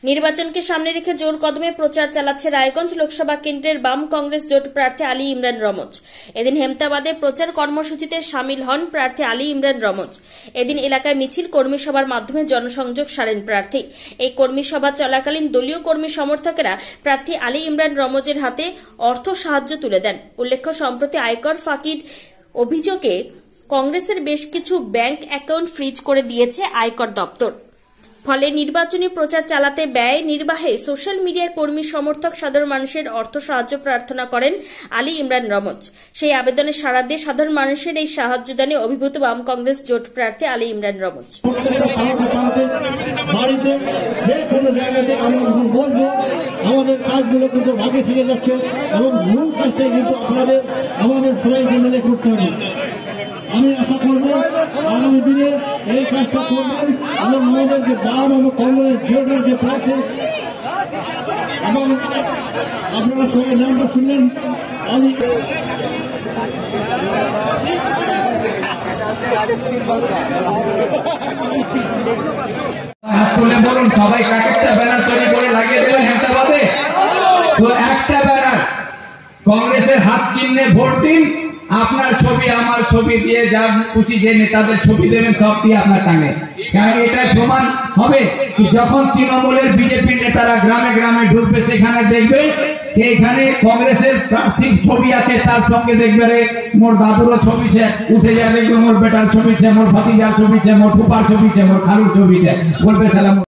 নির্বাচনকে সামনে রেখে জোর কদমে প্রচার চালাচ্ছে রায়গঞ্জ লোকসভা কেন্দ্রের বাম কংগ্রেস জোট প্রার্থী আলী ইমরান রমজ। এদিন হেমতাবাদে প্রচার কর্মসূচিতে সামিল হন প্রার্থী আলী ইমরান রমজ। এদিন এলাকায় মিছিল, কর্মী সভার মাধ্যমে জনসংযোগ সারেন প্রার্থী। এই কর্মী সভা চলাকালীন দলীয় কর্মী সমর্থকেরা প্রার্থী আলী ইমরান রমজের হাতে অর্থ সাহায্য তুলে দেন। উল্লেখ্য, সম্প্রতি আয়কর ফাঁকির অভিযোগে কংগ্রেসের বেশ কিছু ব্যাংক অ্যাকাউন্ট ফ্রিজ করে দিয়েছে আয়কর দপ্তর। ফলে নির্বাচনী প্রচার চালাতে ব্যয় নির্বাহে সোশ্যাল মিডিয়ায় কর্মী সমর্থক সাধারণ মানুষের অর্থ সাহায্য প্রার্থনা করেন আলী ইমরান রমজ। সেই আবেদনে সাড়া দিয়ে সাধারণ মানুষের এই সাহায্য দানে অভিভূত বাম কংগ্রেস জোট প্রার্থী আলী ইমরান রমজ। আমাদের কাজগুলো কিন্তু ভাগে থেকে যাচ্ছে এবং মূল কাজটাই কিন্তু আমাদের সবাইকে মিলে করতে হবে। আমি আশা করব আগামী দিনে এই কাজটা করবেন এবং আমাদের যে বাম এবং কংগ্রেস জোটের যে প্রার্থী এবং আপনারা সবাই নামটা শুনলেন। আমি বলুন সবাই একটা ব্যানার তৈরি করে লাগিয়ে দেবেন হেমতাবাদে। তো একটা ব্যানার কংগ্রেসের হাত চিহ্নে ভোট দিন, আপনার ছবি আমার ছবি দিয়ে যার খুশি যে নেতাদের ছবি দেবেন সব দিয়ে আপনার টাঙে। কারণ এটাই প্রমাণ হবে যখন তৃণমূলের বিজেপির নেতারা গ্রামে গ্রামে ঢুকবে, সেখানে দেখবে এখানে কংগ্রেসের প্রার্থীর ছবি আছে, তার সঙ্গে দেখবে মোর দাদুরও ছবি উঠে যাবে, মোর বেটার ছবি, মোর ভাতিজার ছবি, মোর ফুপার ছবি, মোর খালুর ছবি, বলবে সালাম।